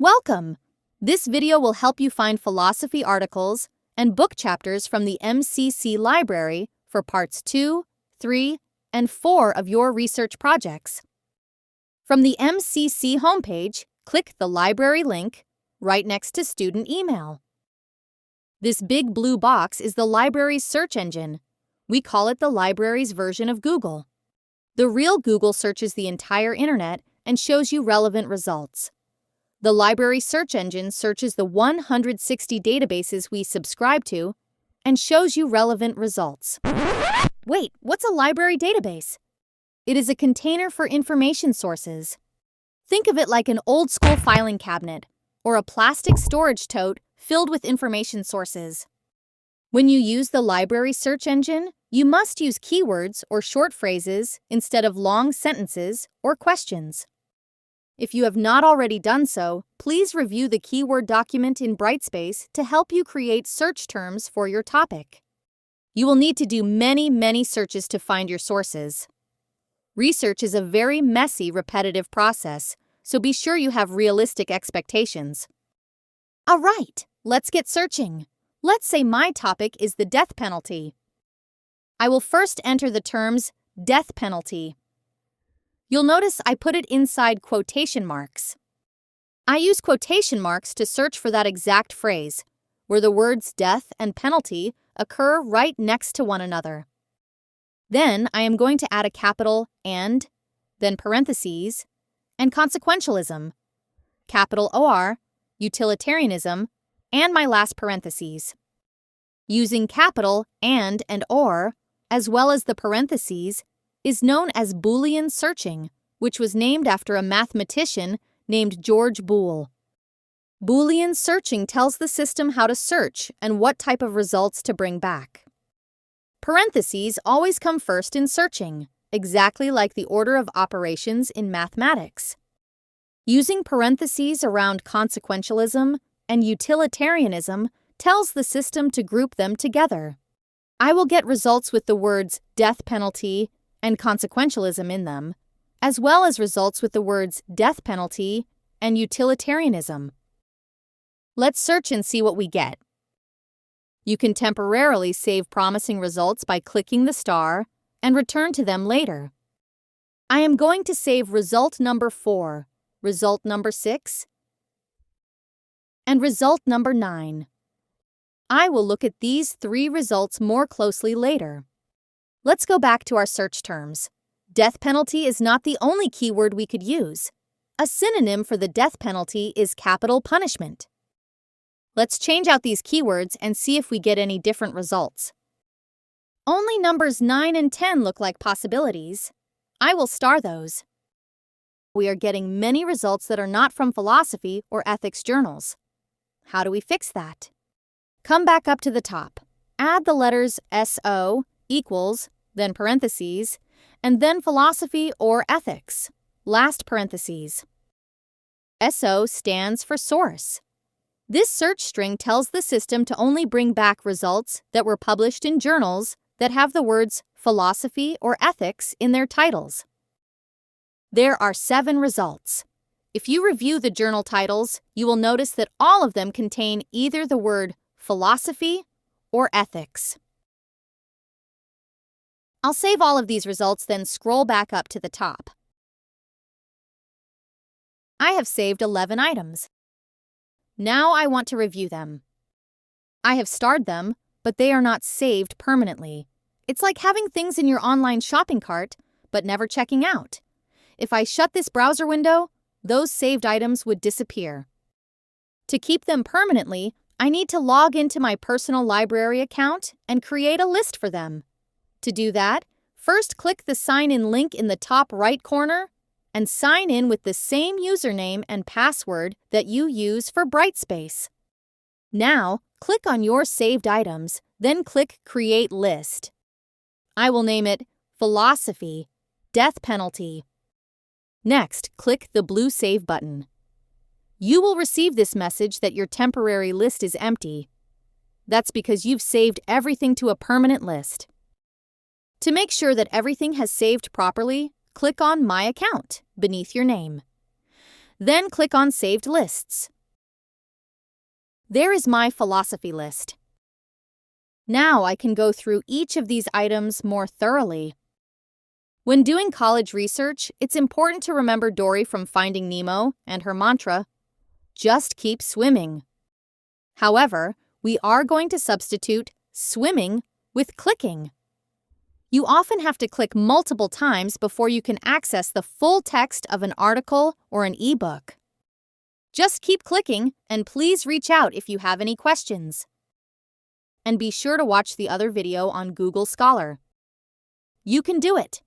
Welcome! This video will help you find philosophy articles and book chapters from the MCC library for parts 2, 3, and 4 of your research projects. From the MCC homepage, click the library link right next to student email. This big blue box is the library's search engine. We call it the library's version of Google. The real Google searches the entire internet and shows you relevant results. The library search engine searches the 160 databases we subscribe to and shows you relevant results. Wait, what's a library database? It is a container for information sources. Think of it like an old-school filing cabinet or a plastic storage tote filled with information sources. When you use the library search engine, you must use keywords or short phrases instead of long sentences or questions. If you have not already done so, please review the keyword document in Brightspace to help you create search terms for your topic. You will need to do many searches to find your sources. Research is a very messy, repetitive process, so be sure you have realistic expectations. All right, let's get searching. Let's say my topic is the death penalty. I will first enter the terms death penalty. You'll notice I put it inside quotation marks. I use quotation marks to search for that exact phrase, where the words death and penalty occur right next to one another. Then I am going to add a capital and, then parentheses, and consequentialism, capital OR, utilitarianism, and my last parentheses. Using capital and or, as well as the parentheses, is known as Boolean searching, which was named after a mathematician named George Boole. Boolean searching tells the system how to search and what type of results to bring back. Parentheses always come first in searching, exactly like the order of operations in mathematics. Using parentheses around consequentialism and utilitarianism tells the system to group them together. I will get results with the words death penalty and consequentialism in them, as well as results with the words death penalty and utilitarianism. Let's search and see what we get. You can temporarily save promising results by clicking the star and return to them later. I am going to save result number 4, result number 6, and result number 9. I will look at these 3 results more closely later. Let's go back to our search terms. Death penalty is not the only keyword we could use. A synonym for the death penalty is capital punishment. Let's change out these keywords and see if we get any different results. Only numbers 9 and 10 look like possibilities. I will star those. We are getting many results that are not from philosophy or ethics journals. How do we fix that? Come back up to the top. Add the letters SO equals, then parentheses, and then philosophy or ethics, last parentheses. SO stands for source. This search string tells the system to only bring back results that were published in journals that have the words philosophy or ethics in their titles. There are 7 results. If you review the journal titles, you will notice that all of them contain either the word philosophy or ethics. I'll save all of these results, then scroll back up to the top. I have saved 11 items. Now I want to review them. I have starred them, but they are not saved permanently. It's like having things in your online shopping cart, but never checking out. If I shut this browser window, those saved items would disappear. To keep them permanently, I need to log into my personal library account and create a list for them. To do that, first click the Sign In link in the top right corner and sign in with the same username and password that you use for Brightspace. Now, click on your saved items, then click Create List. I will name it Philosophy, Death Penalty. Next, click the blue Save button. You will receive this message that your temporary list is empty. That's because you've saved everything to a permanent list. To make sure that everything has saved properly, click on My Account beneath your name. Then click on Saved Lists. There is my philosophy list. Now I can go through each of these items more thoroughly. When doing college research, it's important to remember Dory from Finding Nemo and her mantra, just keep swimming. However, we are going to substitute swimming with clicking. You often have to click multiple times before you can access the full text of an article or an ebook. Just keep clicking, and please reach out if you have any questions. And be sure to watch the other video on Google Scholar. You can do it!